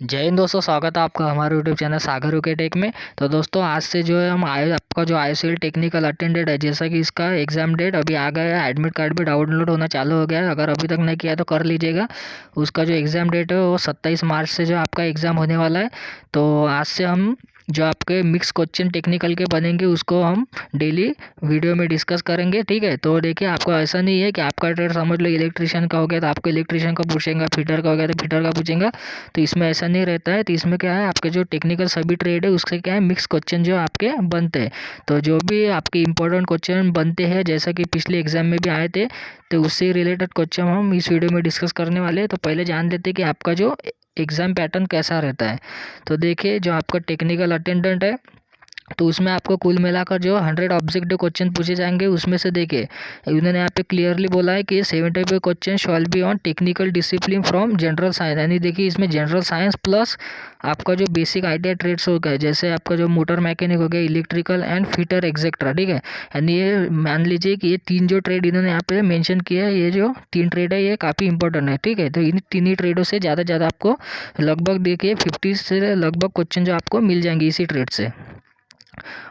जय हिंद दोस्तों, स्वागत है आपका हमारे यूट्यूब चैनल सागर यूके टेक में। तो दोस्तों आज से जो है हम आपका जो ICL टेक्निकल अटेंडेड है, जैसा कि इसका एग्ज़ाम डेट अभी आ गया है, एडमिट कार्ड भी डाउनलोड होना चालू हो गया है। अगर अभी तक नहीं किया तो कर लीजिएगा। उसका जो एग्ज़ाम डेट है वो 27 मार्च से जो आपका एग्ज़ाम होने वाला है। तो आज से हम जो आपके मिक्स क्वेश्चन टेक्निकल के बनेंगे उसको हम डेली वीडियो में डिस्कस करेंगे, ठीक है। तो देखिए, आपको ऐसा नहीं है कि आपका ट्रेड समझ लो इलेक्ट्रिशियन का हो गया तो आपको इलेक्ट्रिशियन का पूछेंगे, फिटर का हो गया तो फिटर का पूछेंगे। तो इसमें ऐसा नहीं रहता है। तो इसमें क्या है, आपके जो टेक्निकल सभी ट्रेड है उससे क्या है, मिक्स क्वेश्चन जो आपके बनते हैं। तो जो भी आपके इंपॉर्टेंट क्वेश्चन बनते हैं, जैसा कि पिछले एग्जाम में भी आए थे, तो उससे रिलेटेड क्वेश्चन हम इस वीडियो में डिस्कस करने वाले हैं। तो पहले जान लेते हैं कि आपका जो एग्ज़ाम पैटर्न कैसा रहता है। तो देखिए, जो आपका टेक्निकल अटेंडेंट है तो उसमें आपको कुल मिलाकर जो 100 ऑब्जेक्टिव क्वेश्चन पूछे जाएंगे। उसमें से देखिए, उन्होंने यहाँ पे क्लियरली बोला है कि 75 question shawl be on technical discipline from general science. यानी देखिए, इसमें जनरल साइंस प्लस आपका जो बेसिक आइडिया ट्रेड्स हो गए, जैसे आपका जो मोटर मैकेनिक हो गया, इलेक्ट्रिकल एंड फिटर एक्सेट्रा, ठीक है। यानी ये मान लीजिए कि ये तीन जो ट्रेड इन्होंने यहाँ पे मेंशन किया है, ये जो तीन ट्रेड है ये काफ़ी इंपॉर्टेंट है, ठीक है। तो इन तीन ही ट्रेडों से ज़्यादा आपको लगभग देखिए 50 से लगभग क्वेश्चन जो आपको मिल जाएंगे इसी ट्रेड से।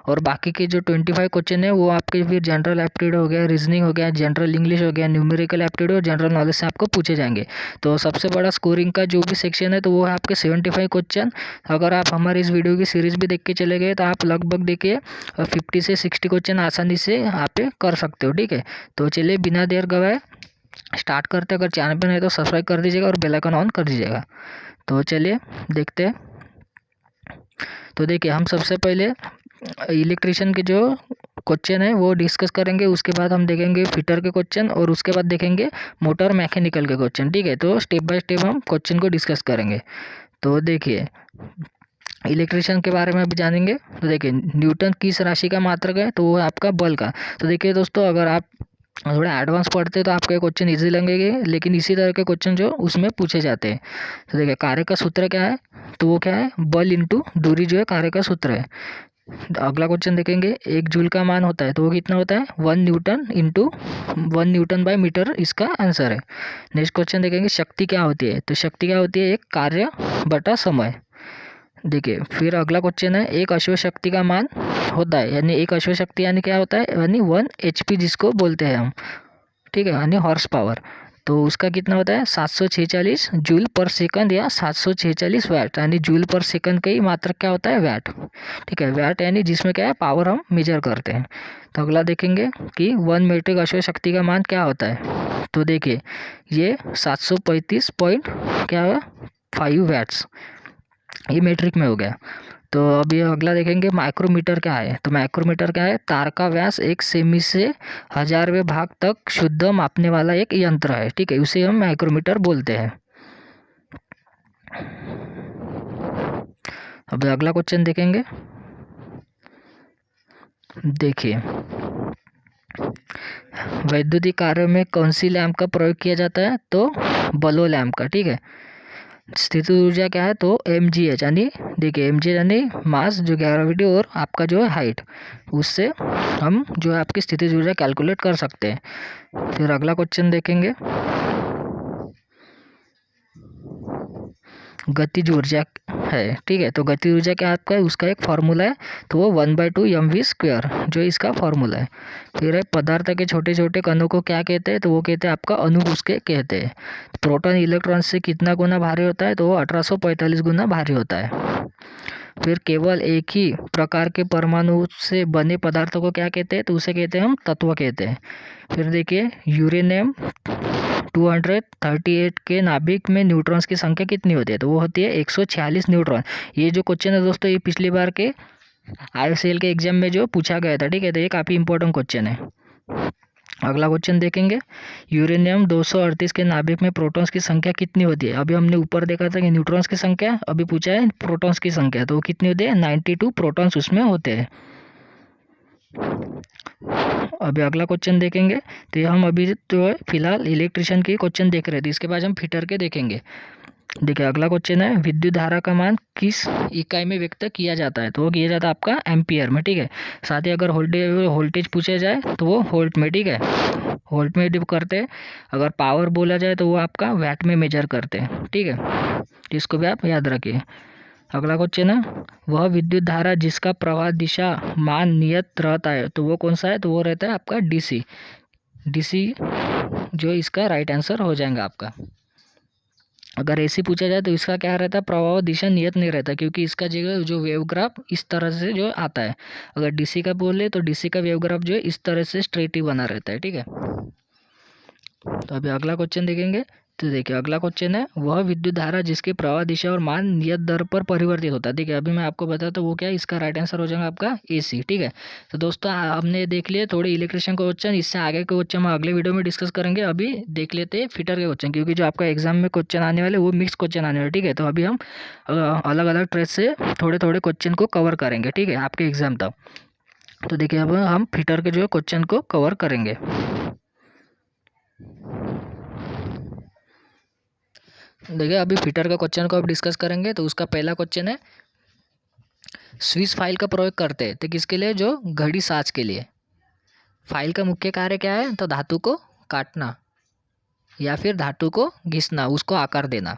और बाकी के जो 25 क्वेश्चन है वो आपके फिर जनरल एप्टीट्यूड हो गया, रीजनिंग हो गया, जनरल इंग्लिश हो गया, न्यूमेरिकल एप्टीट्यूड और जनरल नॉलेज से आपको पूछे जाएंगे। तो सबसे बड़ा स्कोरिंग का जो भी सेक्शन है तो वो है आपके 75 क्वेश्चन। अगर आप हमारी इस वीडियो की सीरीज़ भी देख के चले गए तो आप लगभग देखिए 50 से 60 क्वेश्चन आसानी से आप कर सकते हो, ठीक है। तो चलिए बिना देर गवाए स्टार्ट करते। अगर चैनल पर नहीं तो सब्सक्राइब कर दीजिएगा और बेल आइकन ऑन कर दीजिएगा। तो चलिए देखते हैं। तो देखिए, हम सबसे पहले इलेक्ट्रिशियन के जो क्वेश्चन है वो डिस्कस करेंगे। उसके बाद हम देखेंगे फिटर के क्वेश्चन और उसके बाद देखेंगे मोटर मैकेनिकल के क्वेश्चन, ठीक है। तो स्टेप बाय स्टेप हम क्वेश्चन को डिस्कस करेंगे। तो देखिए, इलेक्ट्रिशियन के बारे में भी जानेंगे। तो देखिए, न्यूटन किस राशि का मात्रक है, तो वो है आपका बल का। तो देखिए दोस्तों, अगर आप थोड़ा एडवांस पढ़ते हैं तो आपके क्वेश्चन इजी लगेंगे, लेकिन इसी तरह के क्वेश्चन जो उसमें पूछे जाते हैं। तो देखिए, कार्य का सूत्र क्या है, तो वो क्या है, बल इंटू दूरी जो है कार्य का सूत्र है। अगला क्वेश्चन देखेंगे, एक जूल का मान होता है तो वो कितना होता है, 1 newton into 1 newton by metre, इसका आंसर है। नेक्स्ट क्वेश्चन देखेंगे, शक्ति क्या होती है, तो शक्ति क्या होती है, एक कार्य बटा समय। देखिए, फिर अगला क्वेश्चन है, एक अश्व शक्ति का मान होता है, यानी एक अश्व शक्ति यानी क्या होता है, यानी 1 HP जिसको बोलते हैं हम, ठीक है, यानी हॉर्स पावर। तो उसका कितना होता है, 746 जूल पर सेकंड या 746 वैट, यानी जूल पर सेकंड का ही मात्रक क्या होता है, वैट, ठीक है। वैट यानी जिसमें क्या है, पावर हम मेजर करते हैं। तो अगला देखेंगे कि 1 मीट्रिक अश्व शक्ति का मान क्या होता है। तो देखिए, ये 735 पॉइंट क्या है, 5 वैट्स, ये मीट्रिक में हो गया। तो अभी अगला देखेंगे, माइक्रोमीटर क्या है। तो माइक्रोमीटर क्या है, तार का व्यास 1 सेमी से 1000वें भाग तक शुद्ध मापने वाला एक यंत्र है, ठीक है, उसे हम माइक्रोमीटर बोलते हैं। अब अगला क्वेश्चन देखेंगे। देखिए, वैद्युतिक कार्य में कौन सी लैंप का प्रयोग किया जाता है, तो बलो लैंप का, ठीक है। स्थितिज ऊर्जा क्या है, तो mgh, यानी देखिए mgh यानी मास जो ग्रेविटी और आपका जो है हाइट, उससे हम जो है आपकी स्थितिज ऊर्जा कैलकुलेट कर सकते हैं। फिर अगला क्वेश्चन देखेंगे, गतिज ऊर्जा है, ठीक है। तो गतिज ऊर्जा क्या आपका है, उसका एक फार्मूला है, तो वो 1/2 mv², जो इसका फार्मूला है। फिर है, पदार्थ के छोटे छोटे कणों को क्या कहते हैं, तो वो कहते हैं आपका अणु उसके कहते हैं। प्रोटॉन इलेक्ट्रॉन से कितना गुना भारी होता है, तो वो 1845 गुना भारी होता है। फिर केवल एक ही प्रकार के परमाणु से बने पदार्थों को क्या कहते हैं, तो उसे कहते हैं हम तत्व कहते हैं। फिर देखिए, यूरेनियम 238 के नाभिक में न्यूट्रॉन्स की संख्या कितनी होती है, तो वो होती है 146 न्यूट्रॉन। ये जो क्वेश्चन है दोस्तों, ये पिछली बार के ICL के एग्जाम में जो पूछा गया था, ठीक है। तो ये काफ़ी इंपॉर्टेंट क्वेश्चन है। अगला क्वेश्चन देखेंगे, यूरेनियम 238 के नाभिक में प्रोटॉन्स की संख्या कितनी होती है। अभी हमने ऊपर देखा था कि न्यूट्रॉन्स की संख्या, अभी पूछा है प्रोटॉन्स की संख्या, तो वो कितनी होती है, 92 प्रोटॉन्स उसमें होते हैं। अभी अगला क्वेश्चन देखेंगे। तो हम अभी तो फिलहाल इलेक्ट्रिशियन के क्वेश्चन देख रहे थे, इसके बाद हम फिटर के देखेंगे। देखिए अगला क्वेश्चन है, विद्युत धारा का मान किस इकाई में व्यक्त किया जाता है? तो वो किया जाता है आपका एम्पियर में, ठीक है। साथ ही अगर वोल्टेज पूछा जाए तो वो वोल्ट में, ठीक है, वोल्ट में डिप करते हैं। अगर पावर बोला जाए तो वो आपका वैट में मेजर करते हैं, ठीक है। तो इसको भी आप याद रखिए। अगला क्वेश्चन है, वह विद्युत धारा जिसका प्रवाह दिशा मान नियत रहता है, तो वो कौन सा है? तो वो रहता है आपका डीसी। डीसी जो इसका राइट आंसर हो जाएगा आपका। अगर एसी पूछा जाए तो इसका क्या रहता है? प्रवाह दिशा नियत नहीं रहता, क्योंकि इसका जो वेवग्राफ इस तरह से जो आता है। अगर डीसी का बोले तो डीसी का वेवग्राफ जो है इस तरह से स्ट्रेट ही बना रहता है, ठीक है। तो अभी अगला क्वेश्चन देखेंगे। तो देखिए अगला क्वेश्चन है, वह विद्युत धारा जिसकी प्रवाह दिशा और मान नियत दर पर परिवर्तित होता है। देखिए अभी मैं आपको बताता हूँ वो क्या है, इसका राइट आंसर हो जाएगा आपका एसी, ठीक है। तो दोस्तों हमने देख लिए थोड़े इलेक्ट्रिशियन के क्वेश्चन, इससे आगे के क्वेश्चन हम अगले वीडियो में डिस्कस करेंगे। अभी देख लेते हैं फिटर के क्वेश्चन, क्योंकि जो आपका एग्जाम में क्वेश्चन आने वाले वो मिक्स क्वेश्चन आने वाले, ठीक है। तो अभी हम अलग अलग ट्रेस से थोड़े थोड़े क्वेश्चन को कवर करेंगे, ठीक है, आपके एग्जाम तक। तो देखिए अब हम फिटर के जो है क्वेश्चन को कवर करेंगे। देखिए अभी फिटर का क्वेश्चन को अब डिस्कस करेंगे। तो उसका पहला क्वेश्चन है, स्विच फाइल का प्रयोग करते हैं तो किसके लिए? जो घड़ी साज के लिए। फाइल का मुख्य कार्य क्या है? तो धातु को काटना या फिर धातु को घिसना, उसको आकार देना।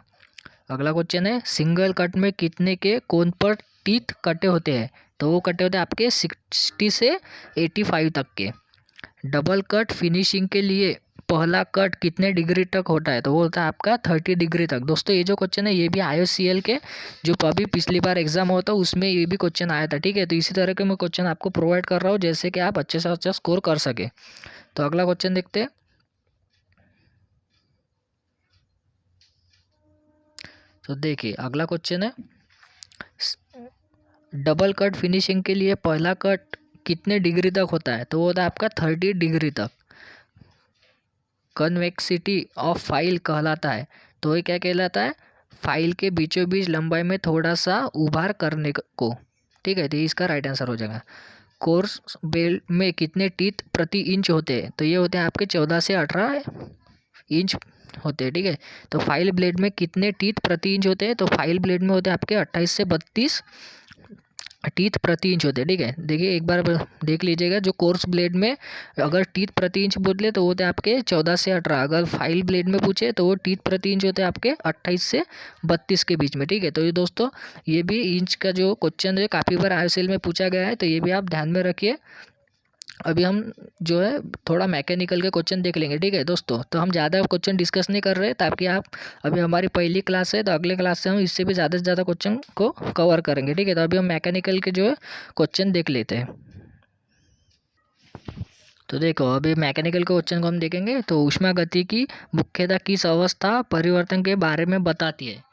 अगला क्वेश्चन है, सिंगल कट में कितने के कोण पर टीथ कटे होते हैं? तो वो कटे होते हैं आपके 60 से 85 तक के। डबल कट फिनिशिंग के लिए पहला कट कितने डिग्री तक होता है? तो वो होता है आपका 30 डिग्री तक। दोस्तों ये जो क्वेश्चन है ये भी IOCL के जो अभी पिछली बार एग्जाम हुआ था उसमें ये भी क्वेश्चन आया था, ठीक है। तो इसी तरह के मैं क्वेश्चन आपको प्रोवाइड कर रहा हूँ जैसे कि आप अच्छे से अच्छा स्कोर कर सके। तो अगला क्वेश्चन देखते हैं। तो देखिए अगला क्वेश्चन है, डबल कट फिनिशिंग के लिए पहला कट कितने डिग्री तक होता है? तो वो होता है आपका 30 डिग्री तक। कन्वेक्सिटी ऑफ फाइल कहलाता है। तो ये क्या कहलाता है? फाइल के बीचों बीच लंबाई में थोड़ा सा उभार करने को, ठीक है। तो इसका राइट आंसर हो जाएगा। कोर्स बेल्ट में कितने टीथ प्रति इंच होते हैं? तो ये होते हैं आपके 14 से 18 इंच होते हैं, ठीक है। तो फाइल ब्लेड में कितने टीथ प्रति इंच होते हैं? तो फाइल ब्लेड में होते हैं आपके 28 से 32 टीथ प्रति इंच होते हैं, ठीक है। देखिए एक बार देख लीजिएगा, जो कोर्स ब्लेड में अगर टीथ प्रति इंच बोले तो वो होते हैं आपके 14 से 18। अगर फाइल ब्लेड में पूछे तो वो टीथ प्रति इंच होते हैं आपके 28 से 32 के बीच में, ठीक है। तो ये दोस्तों ये भी इंच का जो क्वेश्चन है काफ़ी बार IOCL में पूछा गया है, तो ये भी आप ध्यान में रखिए। अभी हम जो है थोड़ा मैकेनिकल के क्वेश्चन देख लेंगे, ठीक है दोस्तों। तो हम ज़्यादा क्वेश्चन डिस्कस नहीं कर रहे ताकि आप, अभी हमारी पहली क्लास है तो अगले क्लास से हम इससे भी ज़्यादा से ज़्यादा क्वेश्चन को कवर करेंगे, ठीक है। तो अभी हम मैकेनिकल के जो है क्वेश्चन देख लेते हैं। तो देखो अभी मैकेनिकल के क्वेश्चन को हम देखेंगे। तो ऊष्मागति की मुख्यतः किस अवस्था परिवर्तन के बारे में बताती है?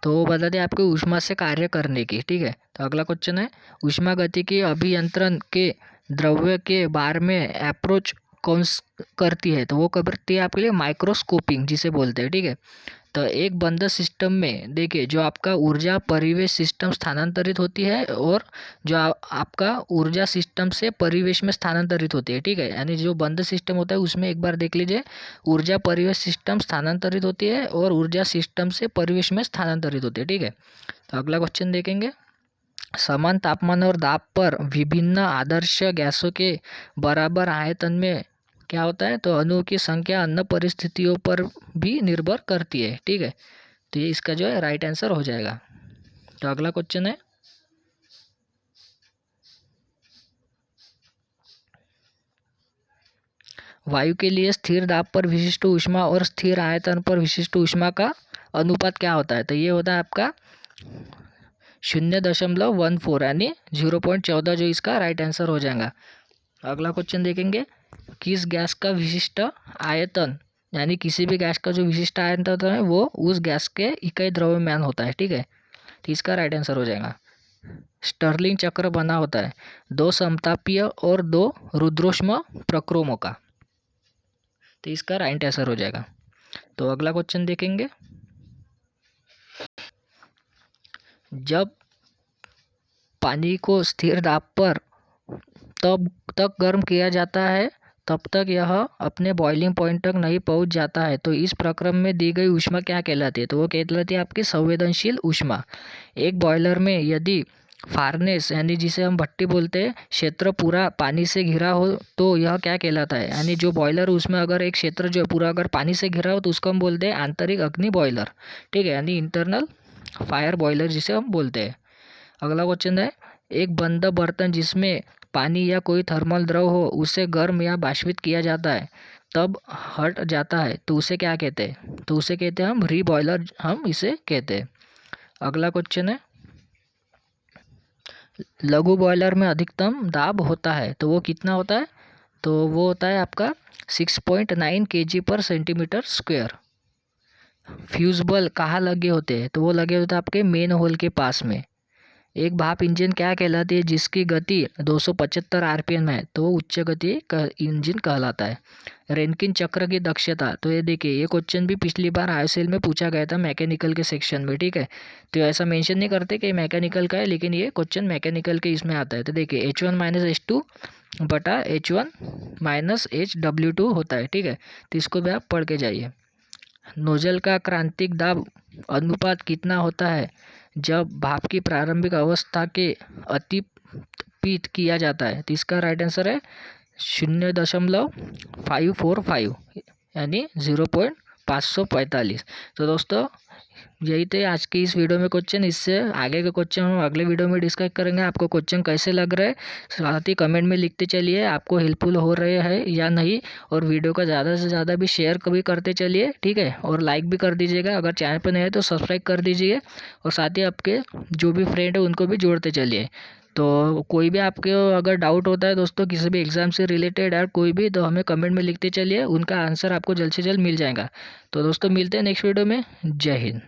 तो वो बताती है आपको ऊष्मा से कार्य करने की, ठीक है। तो अगला क्वेश्चन है, ऊष्मागति की अभियंत्रण के द्रव्य के बारे में अप्रोच कौन करती है? तो वो करती है आपके लिए माइक्रोस्कोपिंग जिसे बोलते हैं, ठीक है। तो एक बंद सिस्टम में देखिए जो आपका ऊर्जा परिवेश सिस्टम स्थानांतरित होती है और जो आपका ऊर्जा सिस्टम से परिवेश में स्थानांतरित होती है, ठीक है। यानी जो बंद सिस्टम होता है उसमें एक बार देख लीजिए, ऊर्जा परिवेश सिस्टम स्थानांतरित होती है और ऊर्जा सिस्टम से परिवेश में स्थानांतरित होती है, ठीक है। तो अगला क्वेश्चन देखेंगे, समान तापमान और दाब पर विभिन्न आदर्श गैसों के बराबर आयतन में क्या होता है? तो अणुओं की संख्या अन्य परिस्थितियों पर भी निर्भर करती है, ठीक है। तो ये इसका जो है राइट आंसर हो जाएगा। तो अगला क्वेश्चन है, वायु के लिए स्थिर दाब पर विशिष्ट ऊष्मा और स्थिर आयतन पर विशिष्ट ऊष्मा का अनुपात क्या होता है? तो ये होता है आपका 0.14 यानी 0.14, जो इसका राइट आंसर हो जाएगा। अगला क्वेश्चन देखेंगे, किस गैस का विशिष्ट आयतन, यानी किसी भी गैस का जो विशिष्ट आयतन होता है वो उस गैस के इकाई द्रव्यमान होता है, ठीक है। तो इसका राइट आंसर हो जाएगा। स्टर्लिंग चक्र बना होता है 2 समतापीय और 2 रुद्रोष्म प्रक्रोमों का। तो इसका राइट आंसर हो जाएगा। तो अगला क्वेश्चन देखेंगे, जब पानी को स्थिर दाब पर तब तक गर्म किया जाता है तब तक यह अपने बॉइलिंग पॉइंट तक नहीं पहुंच जाता है। तो इस प्रक्रम में दी गई ऊष्मा क्या कहलाती है? तो वो कहलाती है आपकी संवेदनशील ऊष्मा। एक बॉयलर में यदि फार्नेस यानी जिसे हम भट्टी बोलते हैं, क्षेत्र पूरा पानी से घिरा हो तो यह क्या कहलाता है? यानी जो बॉयलर उसमें अगर एक क्षेत्र जो है पूरा अगर पानी से घिरा हो तो उसको हम बोलते हैं आंतरिक अग्नि बॉयलर। ठीक है, यानी इंटरनल फायर बॉयलर जिसे हम बोलते हैं। अगला क्वेश्चन है, एक बंद बर्तन जिसमें पानी या कोई थर्मल द्रव हो उसे गर्म या बाष्पित किया जाता है तब हट जाता है तो उसे क्या कहते हैं? तो उसे कहते हैं हम रीबॉयलर, हम इसे कहते हैं। अगला क्वेश्चन है, लघु बॉयलर में अधिकतम दाब होता है तो वो कितना होता है? तो वो होता है आपका 6.9 kg पर सेंटीमीटर स्क्वायर। फ्यूज बल्ब कहाँ लगे होते हैं? तो वो लगे होते हैं आपके मेन होल के पास में। एक भाप इंजन क्या कहलाती है जिसकी गति 275 आरपीएम है? तो वो उच्च गति का इंजन कहलाता है। रेनकिन चक्र की दक्षता, तो ये देखिए ये क्वेश्चन भी पिछली बार आईएसएल में पूछा गया था मैकेनिकल के सेक्शन में। ठीक है, तो ऐसा मेंशन नहीं करते कि मैकेनिकल का है, लेकिन ये क्वेश्चन मैकेनिकल के इसमें आता है। तो देखिए H1 - H2 बटा H1 - HW2 होता है। ठीक है, तो इसको भी आप पढ़ के जाइए। नोजल का क्रांतिक दाब अनुपात कितना होता है जब भाप की प्रारंभिक अवस्था के अतिपीत किया जाता है? तो इसका राइट आंसर है 0.545 यानी 0.545। तो दोस्तों यही थे आज की इस वीडियो में क्वेश्चन। इससे आगे के क्वेश्चन हम अगले वीडियो में डिस्कस करेंगे। आपको क्वेश्चन कैसे लग रहे हैं साथ ही कमेंट में लिखते चलिए, आपको हेल्पफुल हो रहे हैं या नहीं। और वीडियो का ज़्यादा से ज़्यादा भी शेयर कभी करते चलिए। ठीक है, और लाइक भी कर दीजिएगा। अगर चैनल पर नए हैं तो सब्सक्राइब कर दीजिए और साथ ही आपके जो भी फ्रेंड है उनको भी जोड़ते चलिए। तो कोई भी आपके अगर डाउट होता है दोस्तों किसी भी एग्ज़ाम से रिलेटेड या कोई भी, तो हमें कमेंट में लिखते चलिए, उनका आंसर आपको जल्द से जल्द मिल जाएगा। तो दोस्तों मिलते हैं नेक्स्ट वीडियो में। जय हिंद।